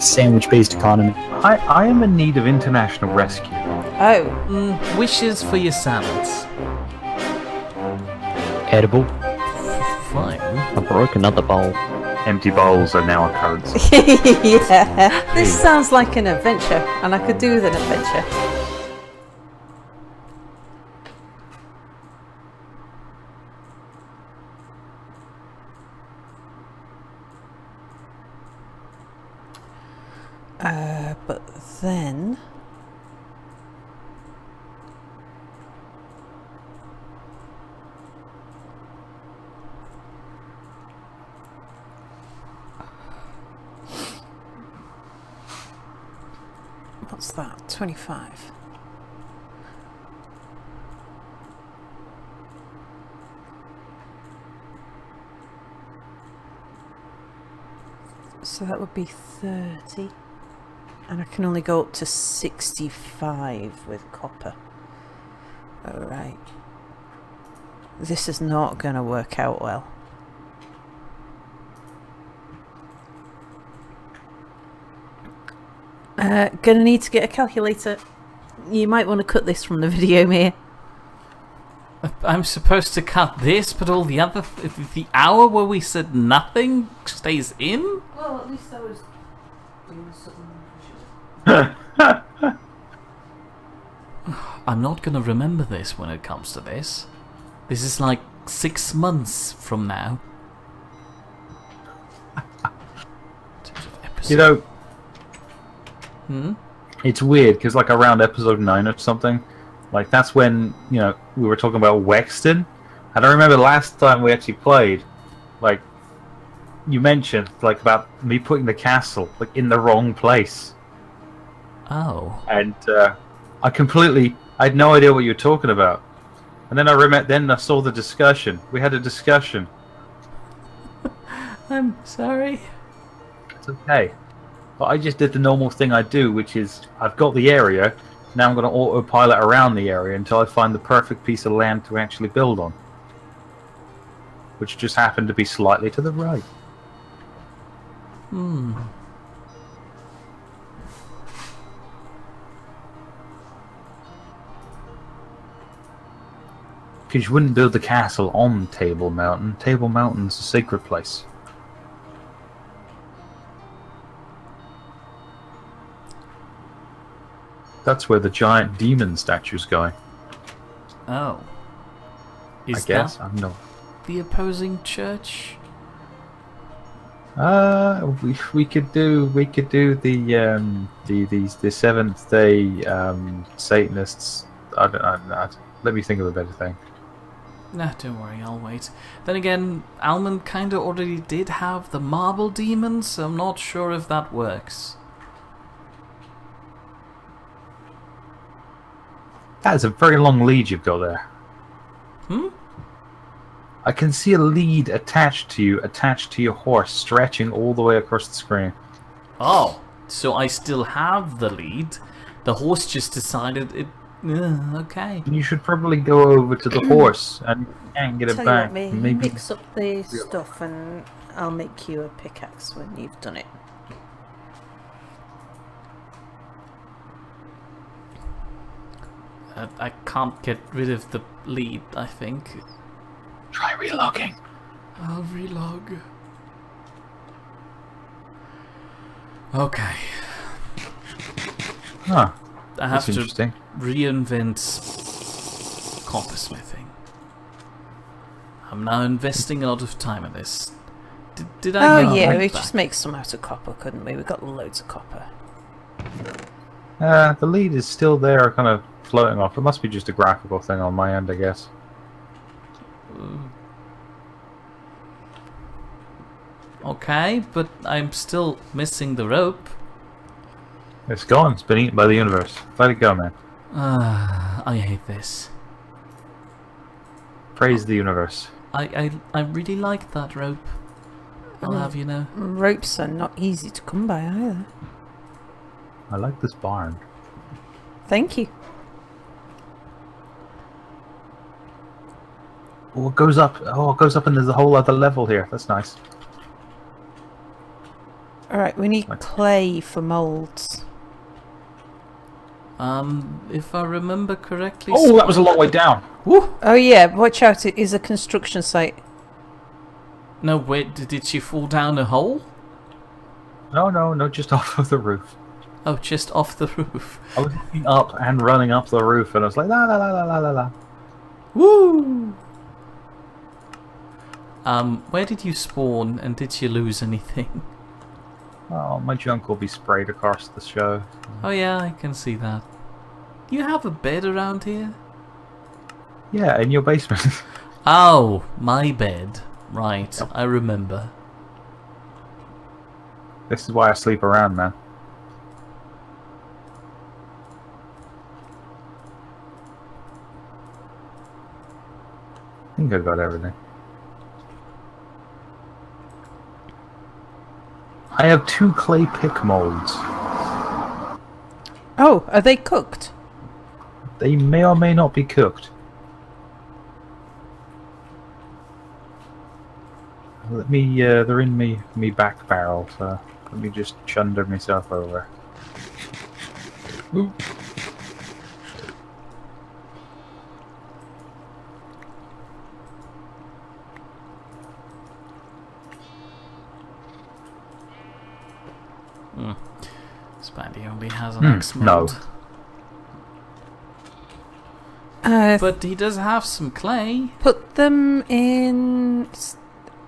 sandwich-based economy. I am in need of international rescue. Oh. Wishes for your salads. Edible. Fine. I broke another bowl. Empty bowls are now occurrence. Yeah. This sounds like an adventure, and I could do with an adventure. But then... What's that? 25. So that would be 30. And I can only go up to 65 with copper. Alright. This is not going to work out well. Gonna need to get a calculator. You might want to cut this from the video, Mia. I'm supposed to cut this, but all the other... The hour where we said nothing stays in? Well, at least I was doing something. I'm not gonna remember this when it comes to this. This is like 6 months from now. You know, Hmm? it's weird because like around episode 9 or something, like that's when, you know, we were talking about Wexton, and I remember last time we actually played, like you mentioned like about me putting the castle like in the wrong place. Oh. And I had no idea what you were talking about. And then I saw the discussion. We had a discussion. I'm sorry. It's okay. But I just did the normal thing I do, which is I've got the area. Now I'm going to autopilot around the area until I find the perfect piece of land to actually build on. Which just happened to be slightly to the right. Hmm. Because you wouldn't build the castle on Table Mountain. Table Mountain's a sacred place. That's where the giant demon statue's going. Oh. I Is guess. that I'm not. the opposing church? We could do the Seventh Day Satanists. I don't. Let me think of a better thing. Nah, don't worry, I'll wait. Then again, Almond kinda already did have the marble demon, so I'm not sure if that works. That is a very long lead you've got there. Hmm? I can see a lead attached to your horse, stretching all the way across the screen. Oh, so I still have the lead. The horse just decided it... okay. You should probably go over to the horse and get it Tell back. you what, Maybe mix up the stuff and I'll make you a pickaxe when you've done it. I can't get rid of the lead, I think. try relogging. I'll relog. Okay. Huh. I have That's to interesting. reinvent coppersmithing. I'm now investing a lot of time in this. Did I? Oh yeah, we that? just make some out of copper, couldn't we? We got loads of copper. The lead is still there, kind of floating off. It must be just a graphical thing on my end, I guess. Okay, but I'm still missing the rope. It's gone. It's been eaten by the universe. Let it go, man. I hate this. Praise the universe. I really like that rope. I'll have you know. Ropes are not easy to come by either. I like this barn. Thank you. Oh, it goes up. Oh, it goes up and there's a whole other level here. That's nice. Alright, we need clay for moulds. If I remember correctly... Oh, that was a long way down. Woo! Oh yeah, watch out, it is a construction site. No, wait, did she fall down a hole? No, just off of the roof. Oh, just off the roof. I was looking up and running up the roof, and I was like, la la la la la la la. Woo! Where did you spawn, and did you lose anything? Oh, my junk will be sprayed across the show. Oh yeah, I can see that. You have a bed around here? Yeah, in your basement. Oh, my bed. Right, yep. I remember. This is why I sleep around, man. I think I've got everything. I have 2 clay pick molds. Oh, are they cooked? They may or may not be cooked. Let me, they're in me back barrel, so let me just chunder myself over. Ooh. Spidey only has an axe mold. No. But he does have some clay. Put them in...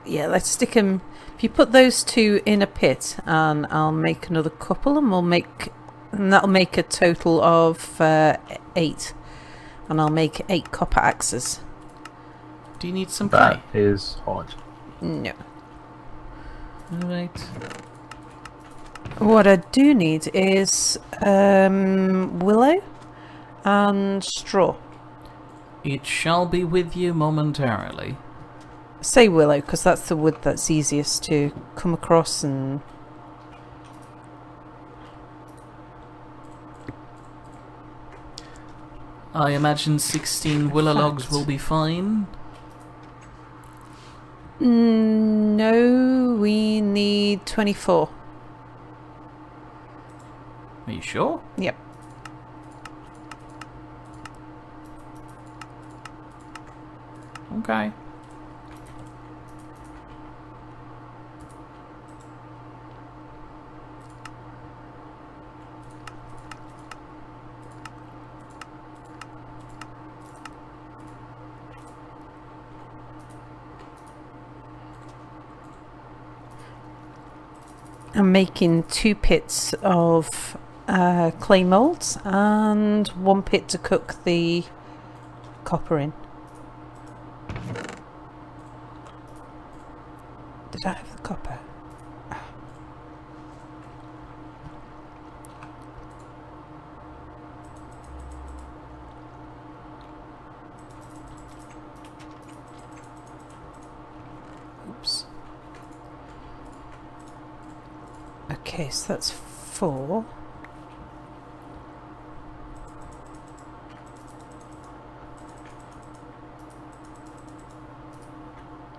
Yeah, let's stick them... If you put those 2 in a pit, and I'll make another couple, and and that'll make a total of 8. And I'll make 8 copper axes. Do you need some clay? That is odd. No. Alright. What I do need is willow and straw. It shall be with you momentarily. Say willow, because that's the wood that's easiest to come across and... I imagine 16 willow logs will be fine. No, we need 24. Are you sure? Yep. Okay. I'm making 2 pits of clay moulds and 1 pit to cook the copper in. Did I have the copper? Oops. Okay, so that's 4.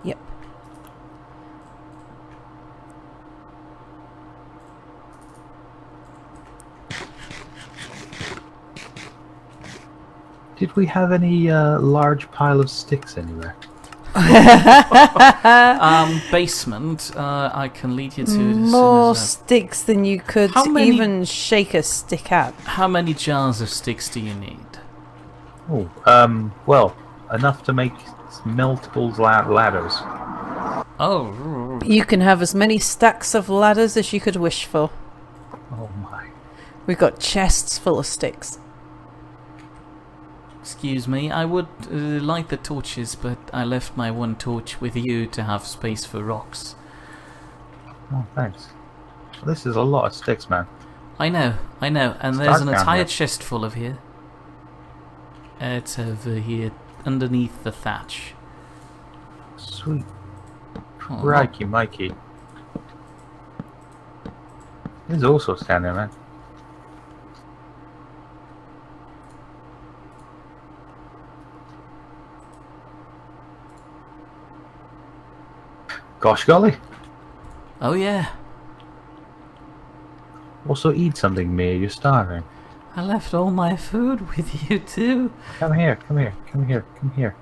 Yep. Did we have any large pile of sticks anywhere? Basement. I can lead you to more sticks than you could even shake a stick at. How many jars of sticks do you need? Oh, well, enough to make multiple ladders. Oh. You can have as many stacks of ladders as you could wish for. Oh my. We've got chests full of sticks. Excuse me, I would light the torches, but I left my 1 torch with you to have space for rocks. Oh, thanks. This is a lot of sticks, man. I know, and there's an entire chest full of here. It's over here, underneath the thatch. Sweet. Oh, Crikey, Mikey. There's all sorts down there, man. Gosh golly. Oh yeah. Also, eat something, Mia. You're starving. I left all my food with you too. Come here, come here, come here, come here.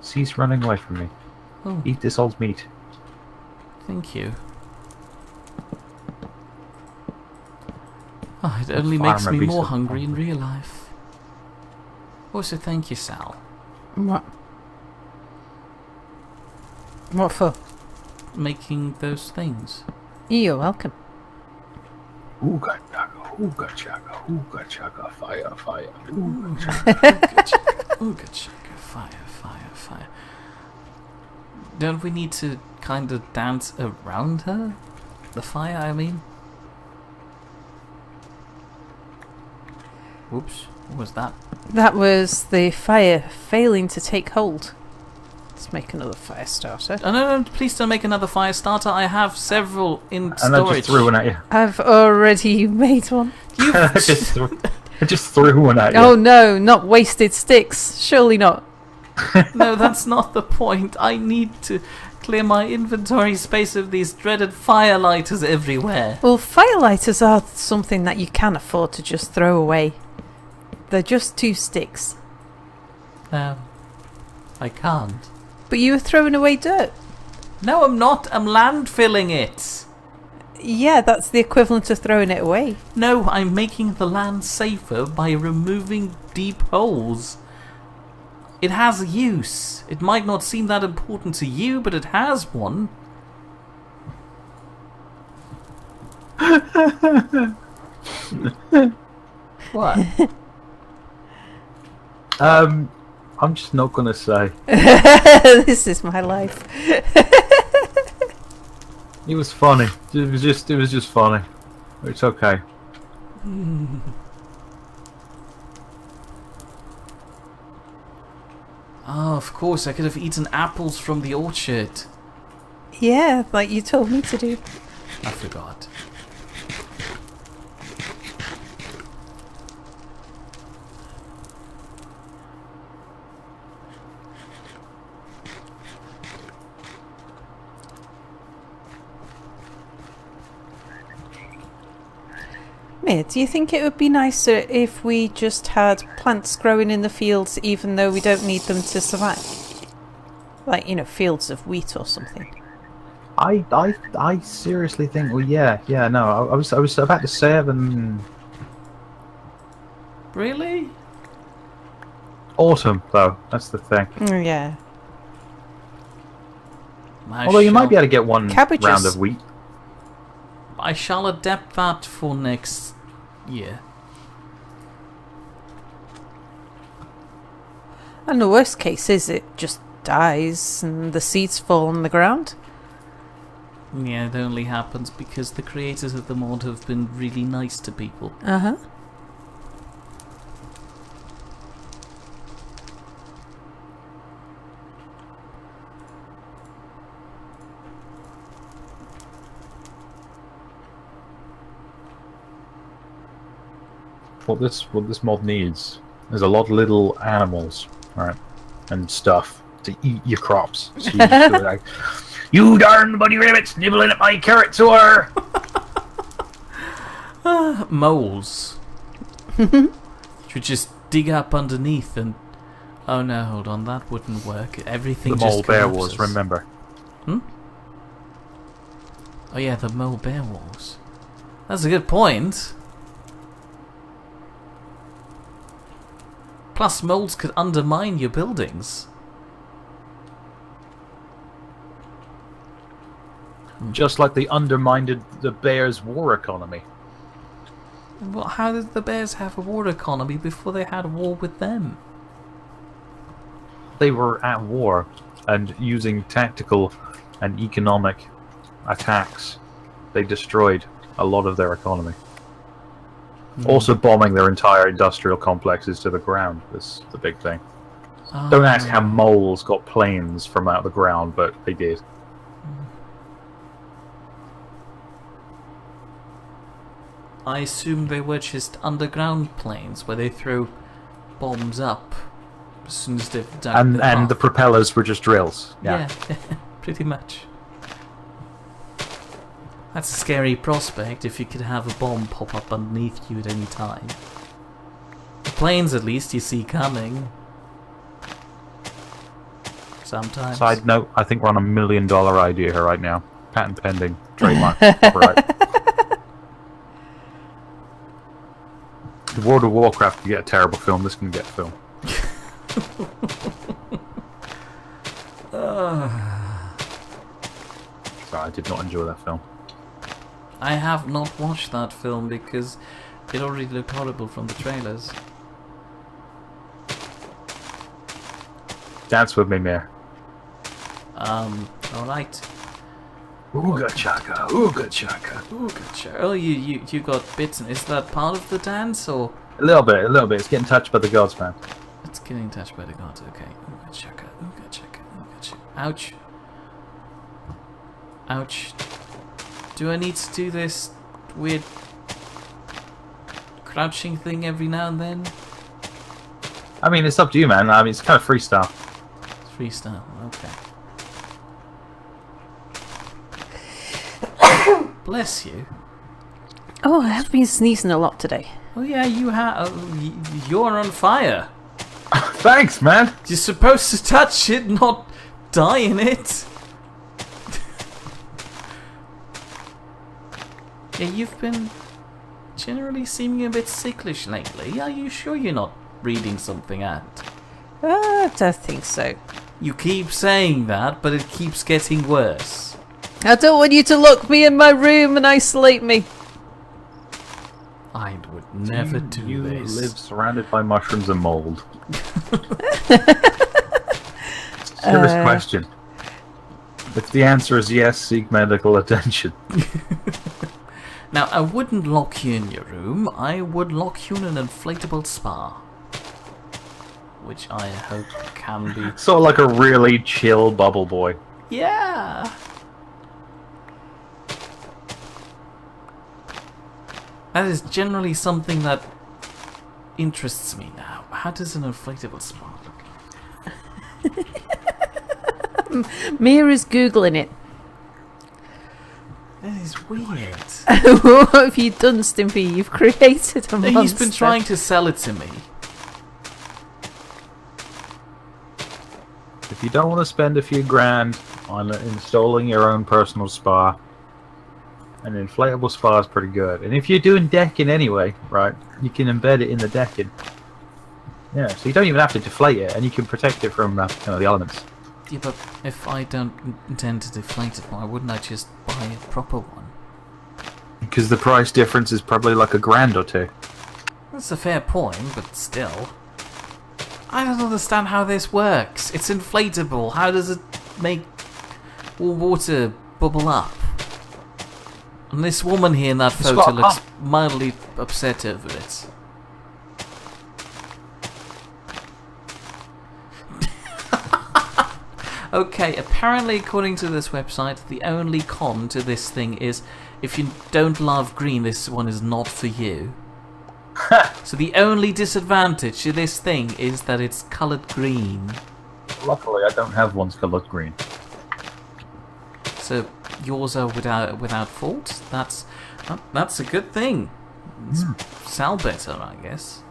Cease running away from me. Oh, Eat this old meat. thank you. Oh, it only farmer makes me be more so hungry in hungry? real life. Also, thank you, Sal. What? What for? Making those things. You're welcome. Ooga chugga, ooga chugga, fire, fire. Ooga Ooga chugga, fire, fire, fire. Don't we need to kind of dance around her? The fire, I mean? Whoops, what was that? That was the fire failing to take hold. Let's make another fire starter. Oh, no, please don't make another fire starter. I have several in And I storage. just threw one at you. I've already made one. I just threw one at you. Oh no, not wasted sticks. Surely not. No, that's not the point. I need to clear my inventory space of these dreaded firelighters everywhere. Well, firelighters are something that you can afford to just throw away. They're just 2 sticks. I can't. But you were throwing away dirt. No, I'm not. I'm landfilling it. Yeah, that's the equivalent of throwing it away. No, I'm making the land safer by removing deep holes. It has a use. It might not seem that important to you, but it has one. What? I'm just not gonna say. This is my life. It was funny. It was just funny. It's okay. Oh, of course, I could have eaten apples from the orchard. Yeah, like you told me to do. I forgot. Mia, do you think it would be nicer if we just had plants growing in the fields even though we don't need them to survive? Like, you know, fields of wheat or something. I seriously think. Well, yeah. No, I was about to say it, and Really? autumn though. That's the thing. Yeah. Although you might be able to get one Cabbages. round of wheat. I shall adapt that for next year. And the worst case is it just dies and the seeds fall on the ground. Yeah, it only happens because the creators of the mod have been really nice to people. Uh-huh. What this mod needs is a lot of little animals, right, and stuff to eat your crops. So you just do it like, you darn bloody rabbits nibbling at my carrots, or Moles. Should just dig up underneath and... Oh no, hold on, that wouldn't work. Everything the just mole bear collapses. wars. Remember? Oh yeah, the mole bear wars. That's a good point. Plus, moles could undermine your buildings. Just like they undermined the bears' war economy. Well, how did the bears have a war economy before they had a war with them? They were at war and using tactical and economic attacks. They destroyed a lot of their economy. Also bombing their entire industrial complexes to the ground is the big thing. Don't ask how moles got planes from out of the ground, but they did. I assume they were just underground planes where they throw bombs up as soon as they've dug And them the up. propellers were just drills. Yeah, pretty much. That's a scary prospect if you could have a bomb pop up underneath you at any time. The planes, at least, you see coming. Sometimes. Side note, I think we're on $1 million idea here right now. Patent pending. Trademark. Right. The World of Warcraft can get a terrible film. This can get a film. Sorry, I did not enjoy that film. I have not watched that film because it already looked horrible from the trailers. Dance with me, Mayor. Alright. Ooga chaka, ooga chaka. Ooga chaka. Oh, you got bitten. Is that part of the dance, or...? A little bit. It's getting touched by the gods, man. It's getting touched by the gods, okay. Ooga chaka, ooga chaka, ooga chaka. Ouch. Ouch. Do I need to do this weird crouching thing every now and then? I mean, it's up to you, man. I mean, it's kind of freestyle. It's freestyle, okay. Bless you. Oh, I have been sneezing a lot today. Oh yeah, you have. You're on fire. Thanks, man. You're supposed to touch it, not die in it. Yeah, you've been generally seeming a bit sicklish lately. Are you sure you're not reading something out? I don't think so. You keep saying that, but it keeps getting worse. I don't want you to lock me in my room and isolate me. I would never do you this. You live surrounded by mushrooms and mold. Serious question. If the answer is yes, seek medical attention. Now, I wouldn't lock you in your room. I would lock you in an inflatable spa. Which I hope can be... Sort of like a really chill bubble boy. Yeah! That is generally something that interests me now. How does an inflatable spa look? Mia is Googling it. That is weird. What have you done, Stimpy? You've created a monster. He's been trying to sell it to me. If you don't want to spend a few grand on installing your own personal spa, an inflatable spa is pretty good. And if you're doing decking anyway, right, you can embed it in the decking. Yeah, so you don't even have to deflate it, and you can protect it from the elements. Yeah, but if I don't intend to deflate it, why wouldn't I just buy a proper one? Because the price difference is probably like $1,000 or $2. That's a fair point, but still. I don't understand how this works. It's inflatable. How does it make water bubble up? And this woman here in that photo looks mildly upset over it. Okay, apparently according to this website, the only con to this thing is if you don't love green, this one is not for you. So the only disadvantage to this thing is that it's coloured green. Luckily, I don't have ones coloured green. So yours are without fault. That's a good thing. It's sell better, I guess.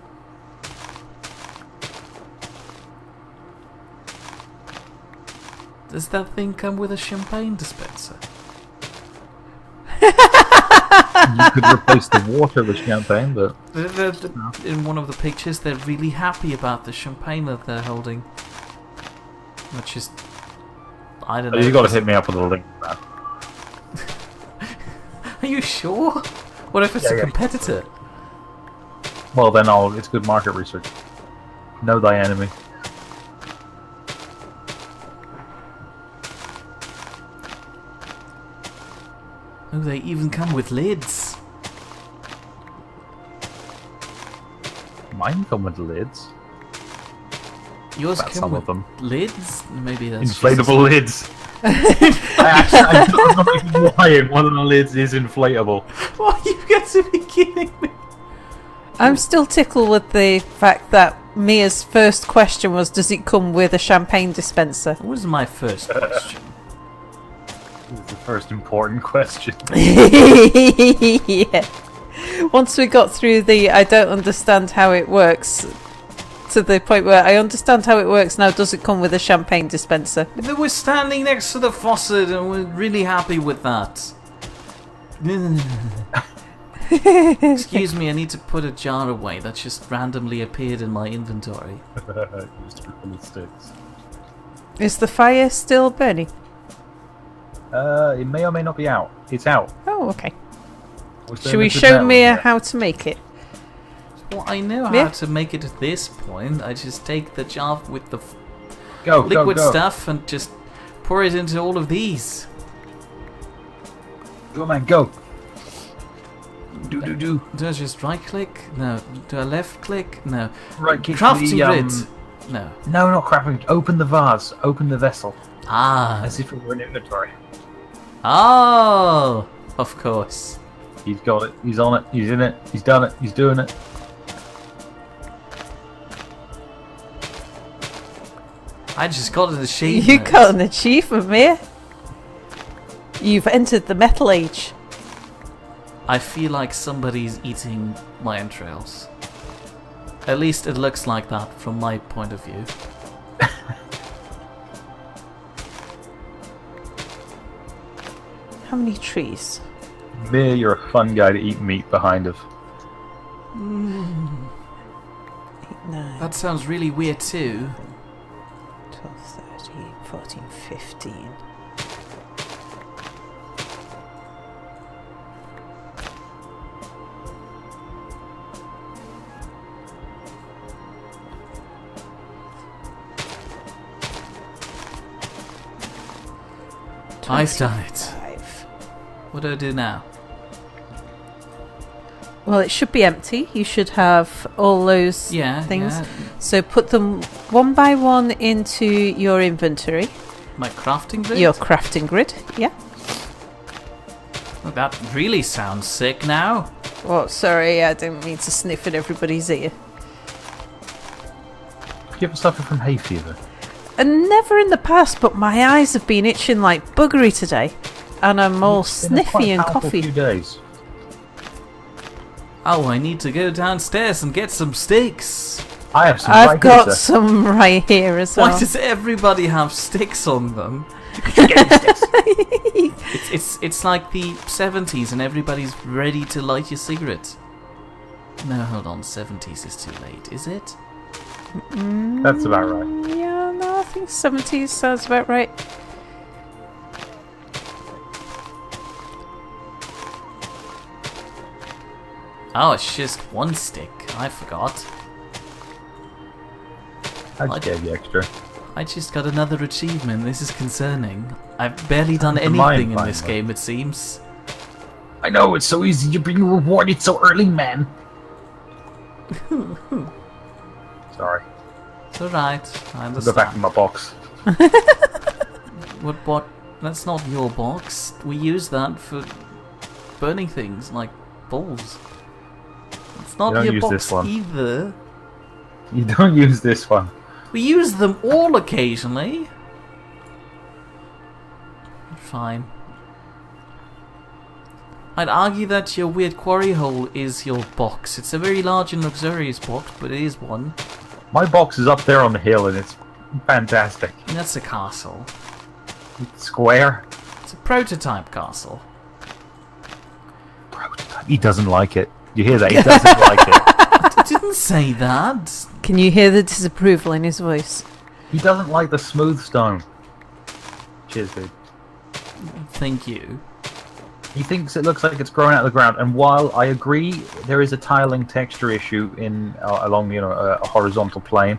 Does that thing come with a champagne dispenser? You could replace the water with champagne, but... In one of the pictures, they're really happy about the champagne that they're holding. Which is... I don't know. You gotta hit me up with a link, man. Are you sure? What if it's a competitor? Well, then it's good market research. Know thy enemy. Oh, they even come with lids. Mine come with lids. Yours That's come some with of them. lids? Maybe that's Inflatable lids. I'm not even lying. One of the lids is inflatable. Why are you guys be kidding me? I'm still tickled with the fact that Mia's first question was, does it come with a champagne dispenser? What was my first question? is the first important question. Yeah. Once we got through the I don't understand how it works to the point where I understand how it works now, does it come with a champagne dispenser? They were standing next to the faucet and we're really happy with that. Excuse me, I need to put a jar away that just randomly appeared in my inventory. Is the fire still burning? It may or may not be out. It's out. Oh, okay. Should Should we show Mia how to make it? Well, I know how to make it at this point. I just take the jar with the liquid stuff and just pour it into all of these. Go, man, go. Do. Do I just right click? No. Do I left click? No. Right click. Crafting grid? No. No, not crafting. Open the vase. Open the vessel. Ah. As if it were an inventory. Oh, of course. He's got it. He's on it. He's in it. He's done it. He's doing it. I just got an achievement. You got an achievement, Mia. You've entered the Metal Age. I feel like somebody's eating my entrails. At least it looks like that from my point of view. How many trees? Mir, you're a fun guy to eat meat behind of. 8, 9, That sounds really weird too. 12, 13, 14, 15. I've done it. 25. What do I do now? Well, it should be empty. You should have all those things. Yeah. So put them one by one into your inventory. My crafting grid? Your crafting grid, yeah. Well, that really sounds sick now. Oh, sorry, I didn't mean to sniff at everybody's ear. You ever suffer from hay fever? And never in the past, but my eyes have been itching like buggery today. And I'm all It's been a quite sniffy and powerful coffee. few days. Oh, I need to go downstairs and get some sticks. I have some I've right got here, sir. some right here as well. Why does everybody have sticks on them? It's like the 70s and everybody's ready to light your cigarette. No, hold on, 70s is too late, is it? That's about right. Yeah, no, I think 70s sounds about right. Oh, it's just one stick. I forgot. I just gave you extra. I just got another achievement. This is concerning. I've barely done The anything in mine this finally. game, it seems. I know, it's so easy. You're being rewarded so early, man. Sorry. It's alright. I I'll go back to understand. my box. What? That's not your box. We use that for burning things like balls. It's not You don't your use box this one. either. You don't use this one. We use them all occasionally. Fine. I'd argue that your weird quarry hole is your box. It's a very large and luxurious box, but it is one. My box is up there on the hill and it's fantastic. And that's a castle. It's square. It's a prototype castle. Prototype. He doesn't like it. You hear that? He doesn't like it. I didn't say that. Can you hear the disapproval in his voice? He doesn't like the smooth stone. Cheers, dude. Thank you. He thinks it looks like it's growing out of the ground, and while I agree there is a tiling texture issue in along a horizontal plane,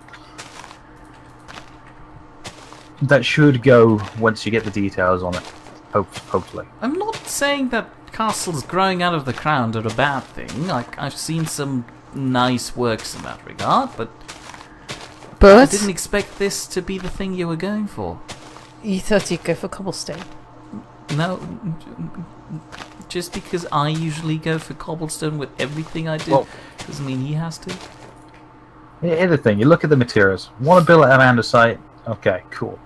that should go once you get the details on it. Hopefully. I'm not saying that castles growing out of the ground are a bad thing. Like, I've seen some nice works in that regard, but I But didn't expect this to be the thing you were going for. you thought you'd go for cobblestone. No, just because I usually go for cobblestone with everything I do, Well- doesn't mean he has to. Here's the thing: you look at the materials. Want to build an andesite? Okay, cool.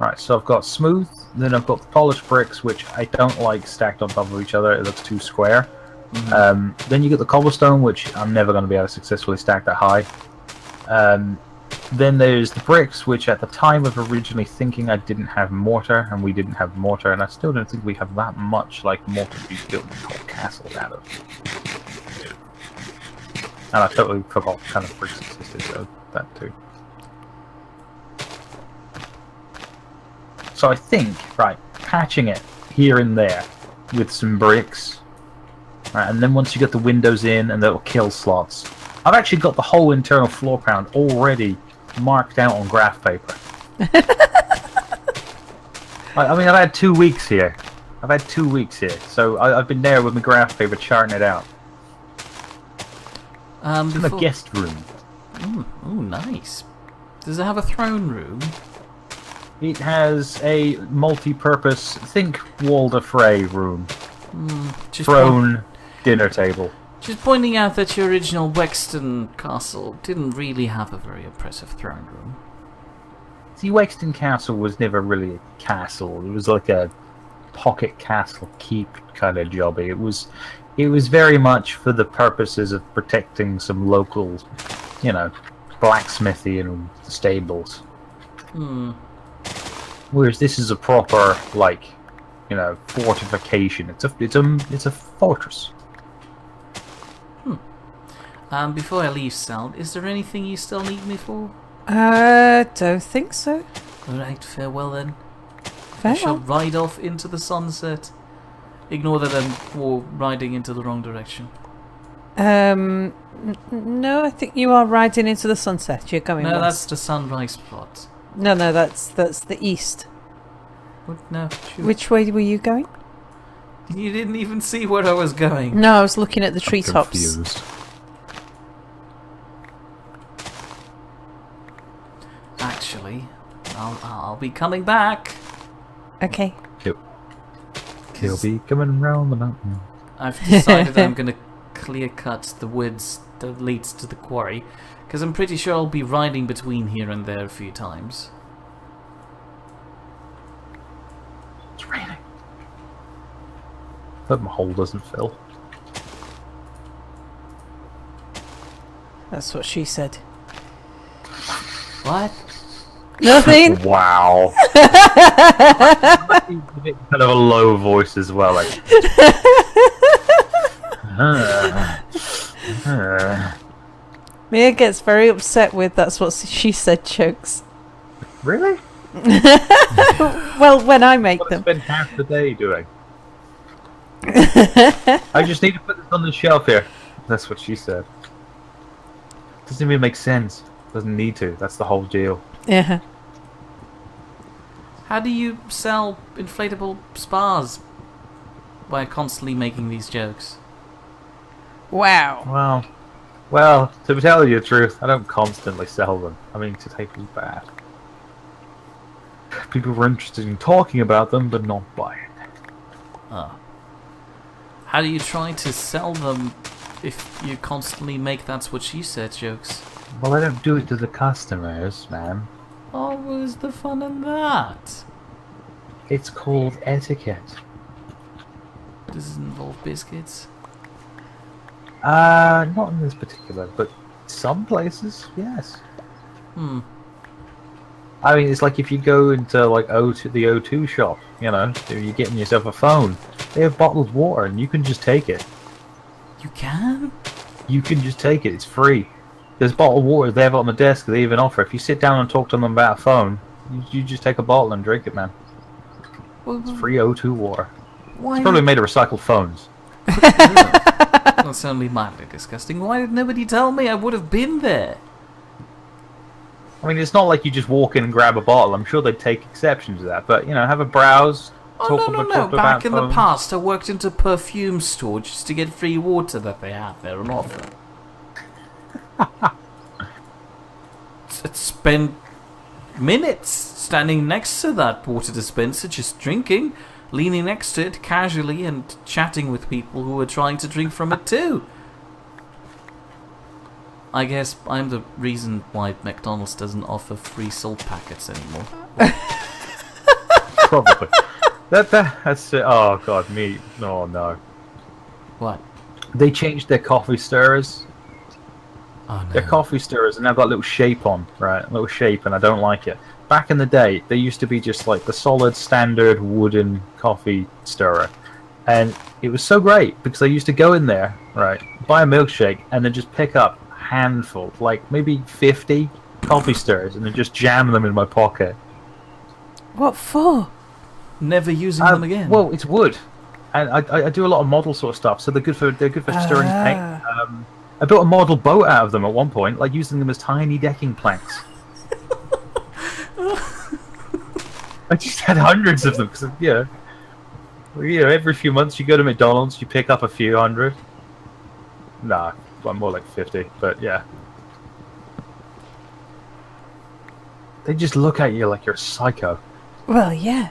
Right, so I've got smooth, then I've got the polished bricks, which I don't like stacked on top of each other. It looks too square. Then you get the cobblestone, which I'm never going to be able to successfully stack that high. Then there's the bricks, which at the time of originally thinking I didn't have mortar, and we didn't have mortar, and I still don't think we have that much like mortar to be building whole castles out of. And I totally forgot what kind of bricks existed, so that too. So I think, right, patching it here and there with some bricks, right, and then once you get the windows in and the little kill slots, I've actually got the whole internal floor plan already marked out on graph paper. I mean, I've had 2 weeks here. So I've been there with my graph paper charting it out. It's in a guest room. Oh, nice. Does it have a throne room? It has a multi-purpose, think Walder Frey room. Throne, dinner table. Just pointing out that your original Wexton castle didn't really have a very impressive throne room. See, Wexton Castle was never really a castle. It was like a pocket castle keep kind of job. It was very much for the purposes of protecting some local, blacksmithy and stables. Whereas this is a proper, fortification. It's a fortress. Before I leave, Sal, is there anything you still need me for? Don't think so. Alright, farewell then. Farewell. I shall ride off into the sunset. Ignore that I'm riding into the wrong direction. No, I think you are riding into the sunset. You're going No, west. that's the sunrise spot. No, that's the east. What? No, shoot. Which way were you going? You didn't even see where I was going. No, I was looking at the I'm treetops. confused. Actually, I'll be coming back. Okay. He'll be coming round the mountain. I've decided I'm going to clear cut the woods that leads to the quarry, because I'm pretty sure I'll be riding between here and there a few times. It's raining. Hope my hole doesn't fill. That's what she said. What? Nothing. Wow. Kind of a low voice as well, like. Mia gets very upset with "that's what she said" jokes. Really? Well, when I make What I them. spend half the day doing. I just need to put this on the shelf here. That's what she said. Doesn't even make sense. Doesn't need to. That's the whole deal. Yeah. How do you sell inflatable spas by constantly making these jokes? Wow. Well, to tell you the truth, I don't constantly sell them. I mean, to take is bad. People were interested in talking about them, but not buying. Oh. How do you try to sell them if you constantly make "that's what she said" jokes? Well, I don't do it to the customers, man. Oh, where's the fun in that? It's called etiquette. Does it involve biscuits? Not in this particular, but some places, yes. I mean, it's like if you go into the O2 shop, if you're getting yourself a phone, they have bottled water and you can just take it. You can? You can just take it, it's free. There's bottled water they have on the desk they even offer. If you sit down and talk to them about a phone, you just take a bottle and drink it, man. It's free O2 water. Why? It's probably made of recycled phones. That's only mildly disgusting. Why did nobody tell me? I would have been there. I mean, it's not like you just walk in and grab a bottle. I'm sure they'd take exception to that. But, have a browse. Oh, no. Back in the past, I worked into a perfume store just to get free water that they have there on offer. I'd spend minutes standing next to that water dispenser, just drinking, leaning next to it casually and chatting with people who were trying to drink from it too. I guess I'm the reason why McDonald's doesn't offer free salt packets anymore. Probably. That's it. Oh god, me. Oh no. What? They changed their coffee stirrers. Oh no. Their coffee stirrers and have that little shape on, right? Little shape, and I don't like it. Back in the day, they used to be just like the solid, standard wooden coffee stirrer, and it was so great because I used to go in there, right, buy a milkshake, and then just pick up a handful, like maybe 50 coffee stirrers, and then just jam them in my pocket. What for? Never using them again. Well, it's wood, and I do a lot of model sort of stuff, so they're good for stirring paint. I built a model boat out of them at one point, like using them as tiny decking planks. I just had hundreds of them because every few months you go to McDonald's, you pick up a few hundred. Nah, well, more like 50, but yeah. They just look at you like you're a psycho. Well, yeah.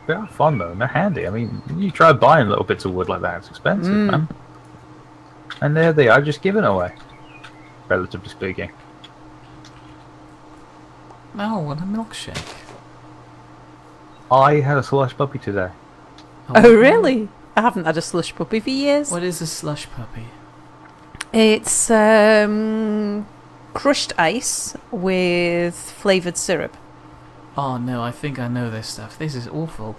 They are fun though, and they're handy. I mean, you try buying little bits of wood like that, it's expensive, man. And there they are, just given away, relatively speaking. No, what a milkshake. I had a slush puppy today. Oh, really? I haven't had a slush puppy for years. What is a slush puppy? It's crushed ice with flavoured syrup. Oh no, I think I know this stuff. This is awful.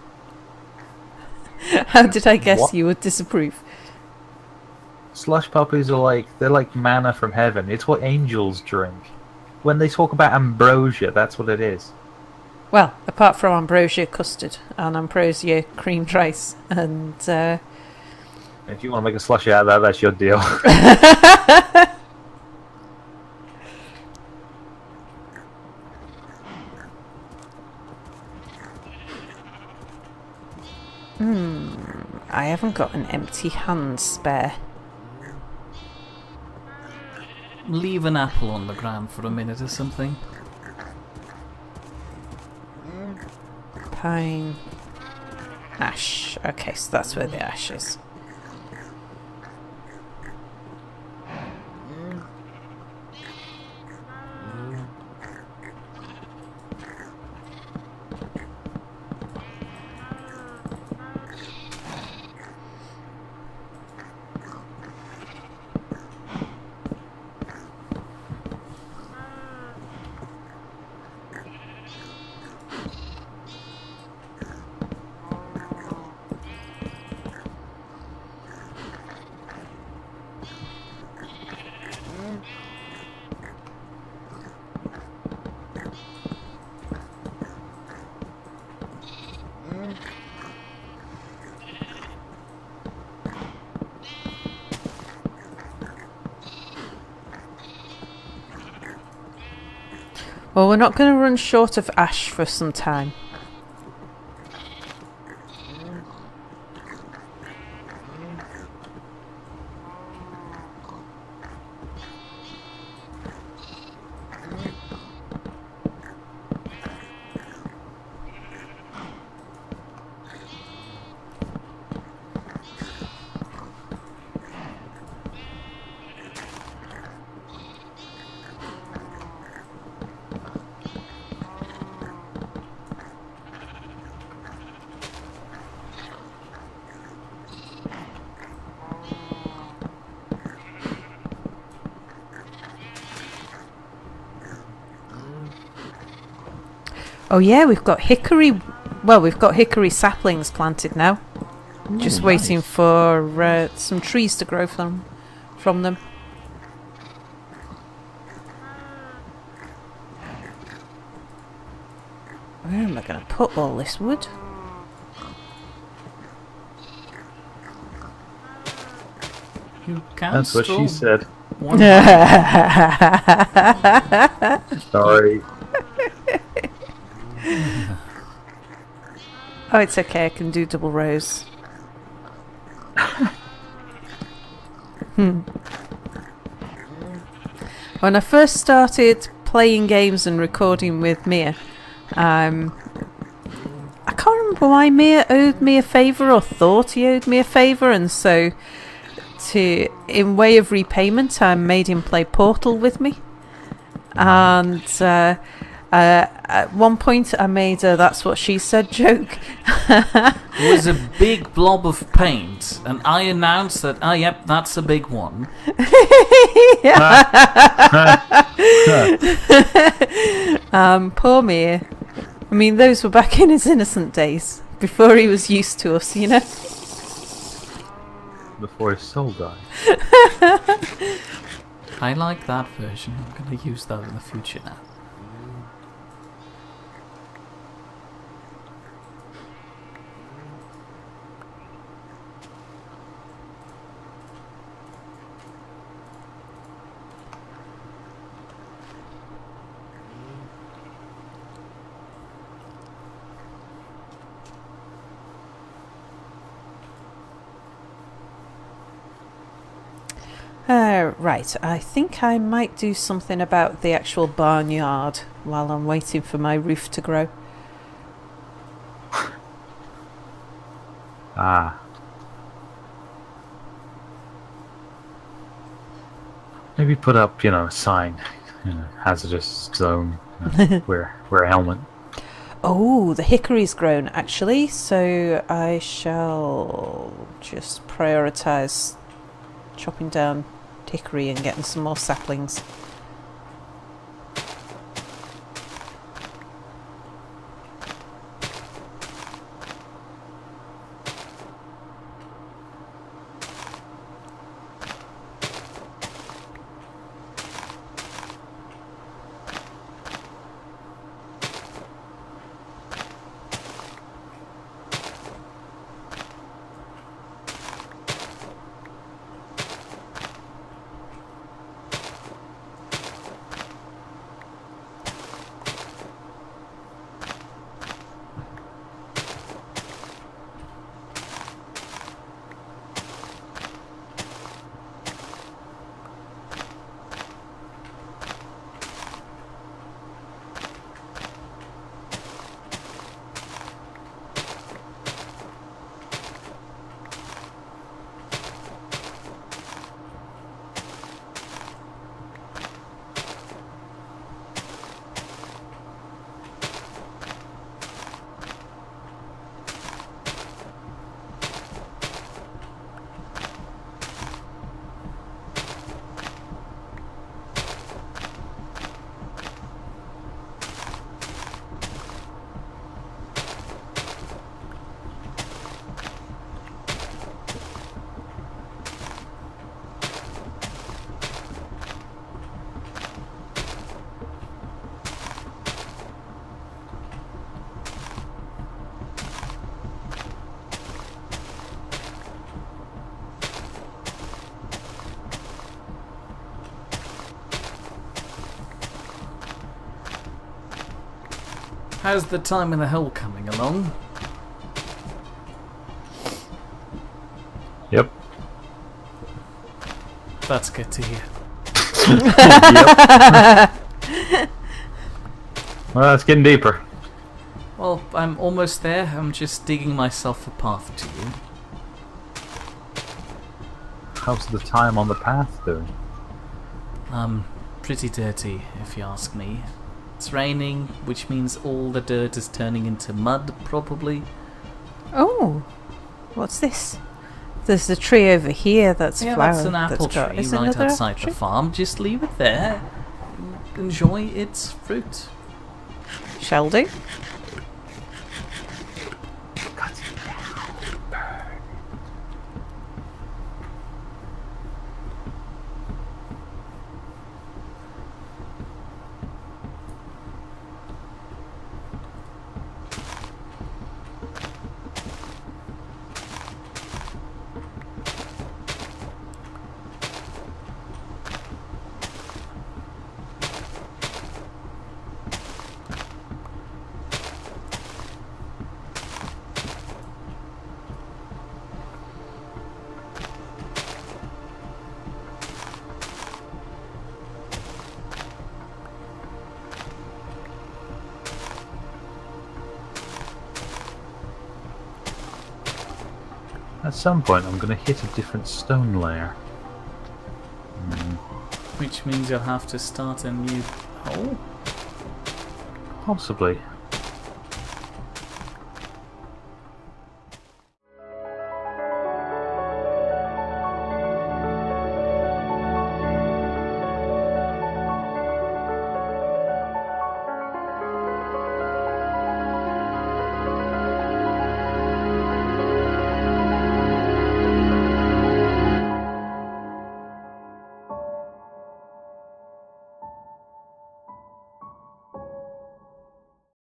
How did I guess What? you would disapprove? Slush puppies are they're like manna from heaven. It's what angels drink. When they talk about ambrosia, that's what it is. Well, apart from ambrosia custard and ambrosia creamed rice and... If you want to make a slushy out of that, that's your deal. I haven't got an empty hand spare. Leave an apple on the ground for a minute or something. Pine. Ash. Okay, so that's where the ash is. Well, we're not going to run short of ash for some time. Oh yeah, we've got hickory. Well, we've got hickory saplings planted now. Just waiting nice. for some trees to grow from them. Where am I going to put all this wood? You can That's what she said. One Sorry. Oh, it's okay. I can do double rows. When I first started playing games and recording with Mia, I can't remember why Mia owed me a favour or thought he owed me a favour, and so in way of repayment, I made him play Portal with me. And at one point I made a "that's what she said" joke. It was a big blob of paint, and I announced that, oh, yep, that's a big one. Poor me. I mean, those were back in his innocent days, before he was used to us, you know? Before his soul died. I like that version. I'm going to use that in the future now. Right, I think I might do something about the actual barnyard while I'm waiting for my roof to grow. Ah. Maybe put up, a sign, hazardous zone, where Almond. Oh, the hickory's grown actually, so I shall just prioritise chopping down hickory and getting some more saplings. How's the time in the hill coming along? Yep. That's good to hear. Yep. Well, it's getting deeper. Well, I'm almost there. I'm just digging myself a path to you. How's the time on the path doing? Pretty dirty, if you ask me. It's raining, which means all the dirt is turning into mud, probably. Oh, what's this? There's a tree over here that's Yeah, flowered. that's an apple tree is right another outside apple the tree? farm. Just leave it there. Enjoy its fruit. Shall do. At some point, I'm going to hit a different stone layer. Which means you'll have to start a new Oh, Possibly.